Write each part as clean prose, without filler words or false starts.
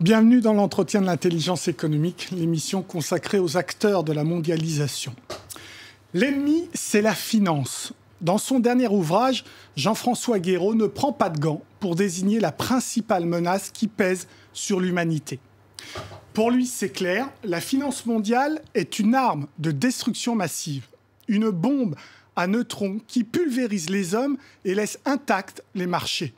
Bienvenue dans l'entretien de l'intelligence économique, l'émission consacrée aux acteurs de la mondialisation. L'ennemi, c'est la finance. Dans son dernier ouvrage, Jean-François Guéraud ne prend pas de gants pour désigner la principale menace qui pèse sur l'humanité. Pour lui, c'est clair, la finance mondiale est une arme de destruction massive, une bombe à neutrons qui pulvérise les hommes et laisse intacts les marchés.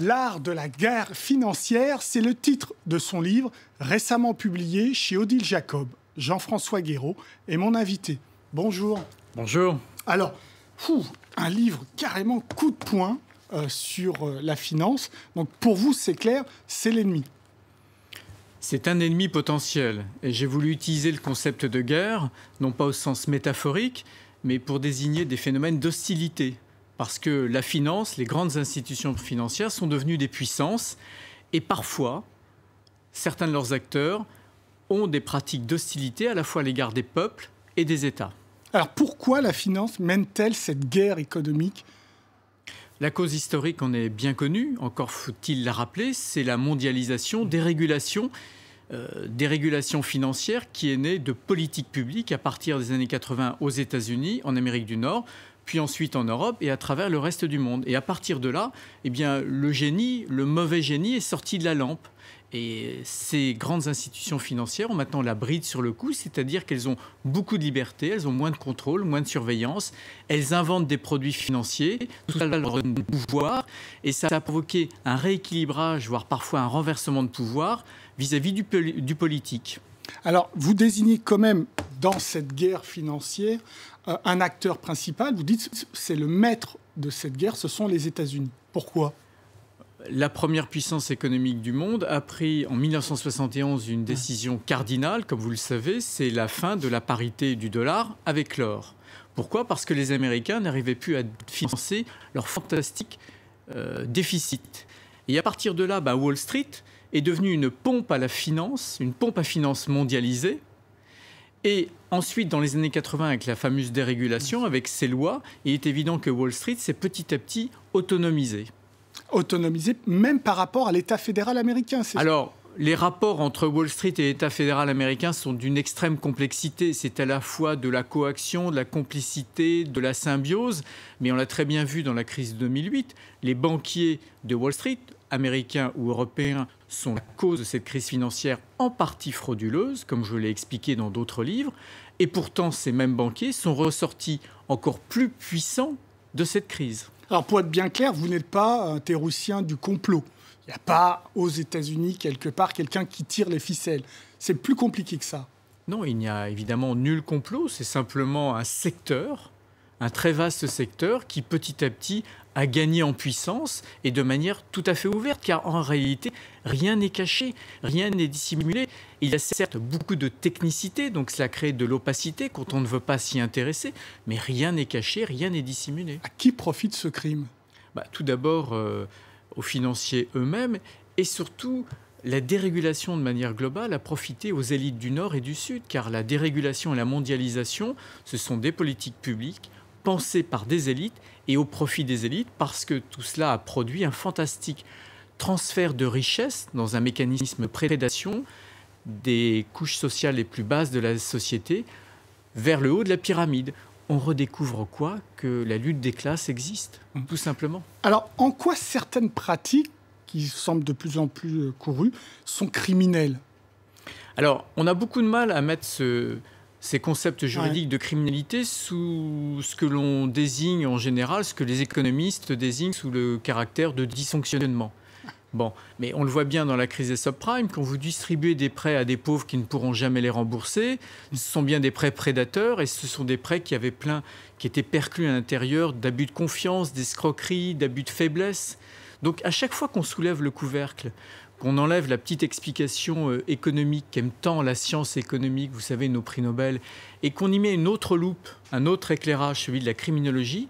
L'art de la guerre financière, c'est le titre de son livre récemment publié chez Odile Jacob. Jean-François Guéraud est mon invité. Bonjour. Bonjour. Alors, un livre carrément coup de poing sur la finance. Donc pour vous, c'est clair, c'est l'ennemi. C'est un ennemi potentiel. Et j'ai voulu utiliser le concept de guerre, non pas au sens métaphorique, mais pour désigner des phénomènes d'hostilité. Parce que la finance, les grandes institutions financières sont devenues des puissances et parfois, certains de leurs acteurs ont des pratiques d'hostilité à la fois à l'égard des peuples et des États. Alors pourquoi la finance mène-t-elle cette guerre économique ? La cause historique en est bien connue, encore faut-il la rappeler, c'est la mondialisation, dérégulation financière qui est née de politiques publiques à partir des années 80 aux États-Unis, en Amérique du Nord, puis ensuite en Europe et à travers le reste du monde. Et à partir de là, le génie, le mauvais génie est sorti de la lampe. Et ces grandes institutions financières ont maintenant la bride sur le cou, c'est-à-dire qu'elles ont beaucoup de liberté, elles ont moins de contrôle, moins de surveillance, elles inventent des produits financiers, tout ça leur donne du pouvoir, et ça a provoqué un rééquilibrage, voire parfois un renversement de pouvoir vis-à-vis du politique. Alors, vous désignez quand même dans cette guerre financière un acteur principal. Vous dites que c'est le maître de cette guerre, ce sont les États-Unis. Pourquoi ? La première puissance économique du monde a pris en 1971 une décision cardinale, comme vous le savez, c'est la fin de la parité du dollar avec l'or. Pourquoi ? Parce que les Américains n'arrivaient plus à financer leur fantastique déficit. Et à partir de là, Wall Street est devenue une pompe à finance mondialisée. Et ensuite, dans les années 80, avec la fameuse dérégulation, avec ces lois, il est évident que Wall Street s'est petit à petit autonomisé. Autonomisé même par rapport à l'État fédéral américain. Alors, les rapports entre Wall Street et l'État fédéral américain sont d'une extrême complexité. C'est à la fois de la coaction, de la complicité, de la symbiose. Mais on l'a très bien vu dans la crise de 2008. Les banquiers de Wall Street, américains ou européens, sont la cause de cette crise financière en partie frauduleuse, comme je l'ai expliqué dans d'autres livres. Et pourtant, ces mêmes banquiers sont ressortis encore plus puissants de cette crise. Alors, pour être bien clair, vous n'êtes pas un théoricien du complot. Il n'y a pas aux États-Unis, quelque part, quelqu'un qui tire les ficelles. C'est plus compliqué que ça. Non, il n'y a évidemment nul complot. C'est simplement un secteur, un très vaste secteur qui, petit à petit, a gagné en puissance et de manière tout à fait ouverte. Car en réalité, rien n'est caché, rien n'est dissimulé. Il y a certes beaucoup de technicité, donc cela crée de l'opacité quand on ne veut pas s'y intéresser. Mais rien n'est caché, rien n'est dissimulé. À qui profite ce crime ? Tout d'abord aux financiers eux-mêmes et surtout la dérégulation de manière globale a profité aux élites du Nord et du Sud, car la dérégulation et la mondialisation, ce sont des politiques publiques pensées par des élites et au profit des élites, parce que tout cela a produit un fantastique transfert de richesse dans un mécanisme de prédation des couches sociales les plus basses de la société vers le haut de la pyramide. On redécouvre quoi ? Que la lutte des classes existe, tout simplement. Alors, en quoi certaines pratiques, qui semblent de plus en plus courues, sont criminelles ? Alors, on a beaucoup de mal à mettre ces concepts juridiques de criminalité sous ce que l'on désigne en général, ce que les économistes désignent sous le caractère de dysfonctionnement. Bon, mais on le voit bien dans la crise des subprimes, quand vous distribuez des prêts à des pauvres qui ne pourront jamais les rembourser, ce sont bien des prêts prédateurs et ce sont des prêts qui étaient perclus à l'intérieur d'abus de confiance, d'escroquerie, d'abus de faiblesse. Donc à chaque fois qu'on soulève le couvercle, qu'on enlève la petite explication économique qu'aime tant la science économique, vous savez, nos prix Nobel, et qu'on y met une autre loupe, un autre éclairage, celui de la criminologie,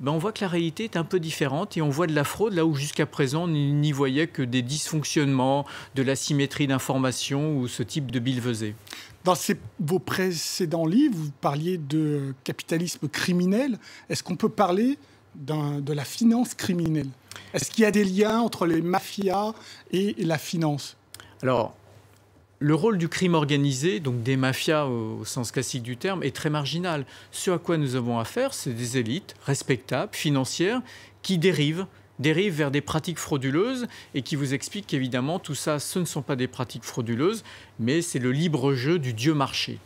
on voit que la réalité est un peu différente et on voit de la fraude là où jusqu'à présent on n'y voyait que des dysfonctionnements, de l'asymétrie d'information ou ce type de billevesée. Dans vos précédents livres, vous parliez de capitalisme criminel. Est-ce qu'on peut parler de la finance criminelle ? Est-ce qu'il y a des liens entre les mafias et la finance ? Alors, le rôle du crime organisé, donc des mafias au sens classique du terme, est très marginal. Ce à quoi nous avons affaire, c'est des élites respectables, financières, qui dérivent vers des pratiques frauduleuses et qui vous expliquent qu'évidemment, tout ça, ce ne sont pas des pratiques frauduleuses, mais c'est le libre jeu du Dieu marché.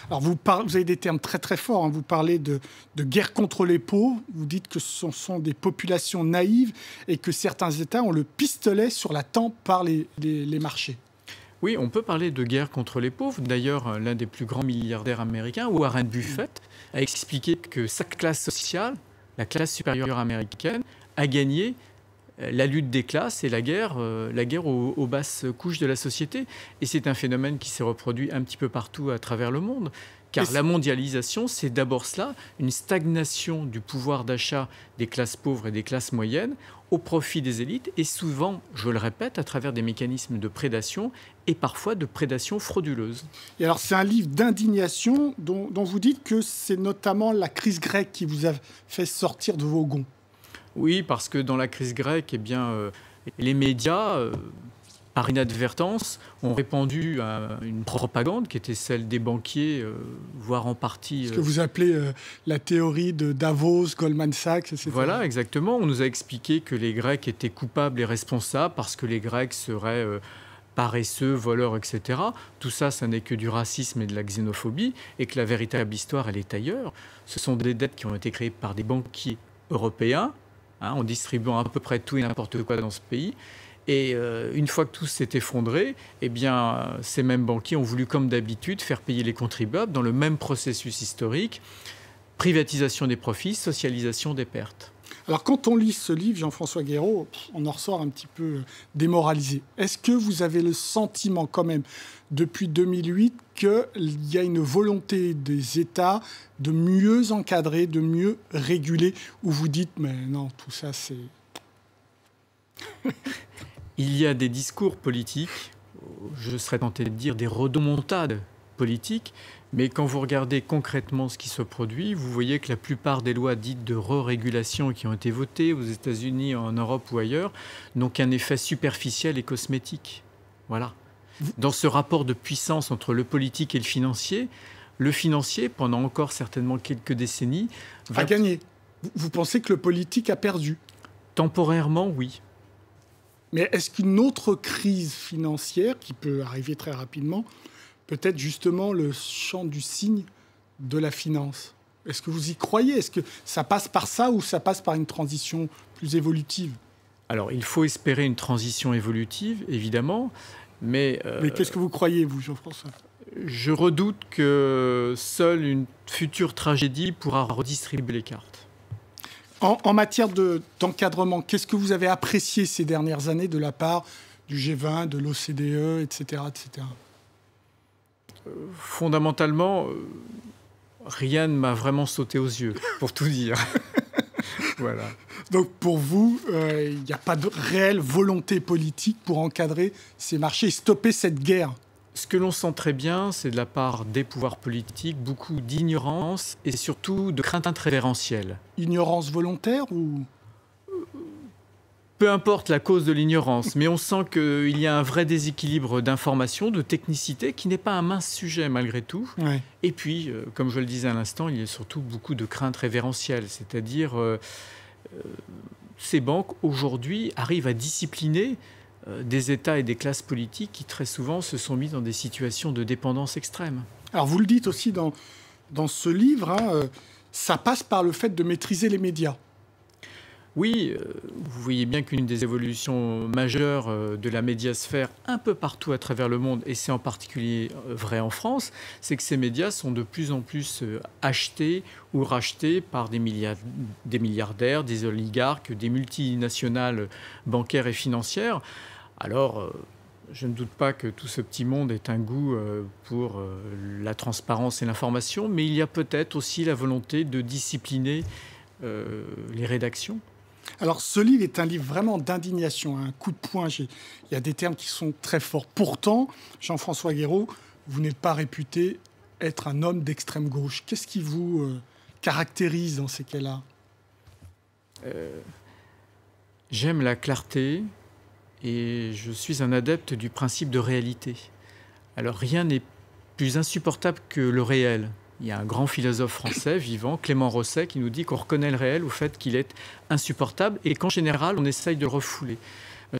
Alors vous avez des termes très très forts, hein. Vous parlez de guerre contre les pauvres, vous dites que ce sont des populations naïves et que certains États ont le pistolet sur la tempe par les marchés. Oui, on peut parler de guerre contre les pauvres. D'ailleurs, l'un des plus grands milliardaires américains, Warren Buffett, a expliqué que sa classe sociale, la classe supérieure américaine, a gagné la lutte des classes et la guerre aux basses couches de la société. Et c'est un phénomène qui s'est reproduit un petit peu partout à travers le monde. Car la mondialisation, c'est d'abord cela, une stagnation du pouvoir d'achat des classes pauvres et des classes moyennes au profit des élites et souvent, je le répète, à travers des mécanismes de prédation et parfois de prédation frauduleuse. Et alors, c'est un livre d'indignation dont vous dites que c'est notamment la crise grecque qui vous a fait sortir de vos gonds. Oui, parce que dans la crise grecque, eh bien, les médias, par inadvertance, ont répandu une propagande qui était celle des banquiers, voire en partie... Ce que vous appelez la théorie de Davos, Goldman Sachs, etc. Voilà, exactement. On nous a expliqué que les Grecs étaient coupables et responsables parce que les Grecs seraient paresseux, voleurs, etc. Tout ça, ça n'est que du racisme et de la xénophobie, et que la véritable histoire, elle est ailleurs. Ce sont des dettes qui ont été créées par des banquiers européens, en distribuant à peu près tout et n'importe quoi dans ce pays. Et une fois que tout s'est effondré, eh bien, ces mêmes banquiers ont voulu, comme d'habitude, faire payer les contribuables dans le même processus historique. Privatisation des profits, socialisation des pertes. Alors, quand on lit ce livre, Jean-François Guéraud, on en ressort un petit peu démoralisé. Est-ce que vous avez le sentiment, quand même, depuis 2008, qu'il y a une volonté des États de mieux encadrer, de mieux réguler, où vous dites, mais non, tout ça, c'est... Il y a des discours politiques, je serais tenté de dire des rodomontades politiques, mais quand vous regardez concrètement ce qui se produit, vous voyez que la plupart des lois dites de re-régulation qui ont été votées aux États-Unis, en Europe ou ailleurs, n'ont qu'un effet superficiel et cosmétique. Voilà. Dans ce rapport de puissance entre le politique et le financier, pendant encore certainement quelques décennies, a gagné. Vous pensez que le politique a perdu? Temporairement, oui. Mais est-ce qu'une autre crise financière, qui peut arriver très rapidement, peut être justement le chant du cygne de la finance? Est-ce que vous y croyez? Est-ce que ça passe par ça ou ça passe par une transition plus évolutive? Alors, il faut espérer une transition évolutive, évidemment, mais qu'est-ce que vous croyez, vous, Jean-François? Je redoute que seule une future tragédie pourra redistribuer les cartes. En matière d'encadrement, qu'est-ce que vous avez apprécié ces dernières années de la part du G20, de l'OCDE, etc., etc. Fondamentalement, rien ne m'a vraiment sauté aux yeux, pour tout dire. Voilà. Donc pour vous, il n'y a pas de réelle volonté politique pour encadrer ces marchés et stopper cette guerre? Ce que l'on sent très bien, c'est de la part des pouvoirs politiques beaucoup d'ignorance et surtout de crainte révérentielle. Ignorance volontaire ou... Peu importe la cause de l'ignorance, mais on sent qu'il y a un vrai déséquilibre d'information, de technicité, qui n'est pas un mince sujet malgré tout. Ouais. Et puis, comme je le disais à l'instant, il y a surtout beaucoup de crainte révérentielle, c'est-à-dire ces banques aujourd'hui arrivent à discipliner des États et des classes politiques qui très souvent se sont mis dans des situations de dépendance extrême. Alors vous le dites aussi dans ce livre, ça passe par le fait de maîtriser les médias. Oui, vous voyez bien qu'une des évolutions majeures de la médiasphère un peu partout à travers le monde, et c'est en particulier vrai en France, c'est que ces médias sont de plus en plus achetés ou rachetés par des milliardaires, des oligarques, des multinationales bancaires et financières. Alors, je ne doute pas que tout ce petit monde ait un goût pour la transparence et l'information, mais il y a peut-être aussi la volonté de discipliner les rédactions. Alors, ce livre est un livre vraiment d'indignation, un coup de poing. Il y a des termes qui sont très forts. Pourtant, Jean-François Guéraud, vous n'êtes pas réputé être un homme d'extrême gauche. Qu'est-ce qui vous caractérise dans ces cas-là? J'aime la clarté, et je suis un adepte du principe de réalité. Alors rien n'est plus insupportable que le réel. Il y a un grand philosophe français vivant, Clément Rosset, qui nous dit qu'on reconnaît le réel au fait qu'il est insupportable et qu'en général, on essaye de le refouler.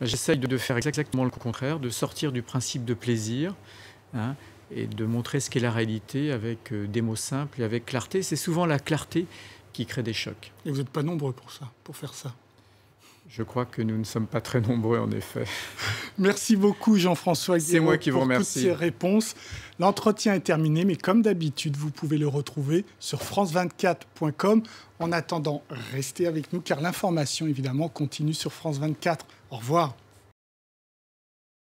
J'essaye de faire exactement le contraire, de sortir du principe de plaisir, hein, et de montrer ce qu'est la réalité avec des mots simples et avec clarté. C'est souvent la clarté qui crée des chocs. Et vous n'êtes pas nombreux pour faire ça. Je crois que nous ne sommes pas très nombreux, en effet. Merci beaucoup, Jean-François Guéraud, C'est moi qui vous pour remercie. toutes ces réponses. L'entretien est terminé, mais comme d'habitude, vous pouvez le retrouver sur france24.com. En attendant, restez avec nous, car l'information, évidemment, continue sur France 24. Au revoir.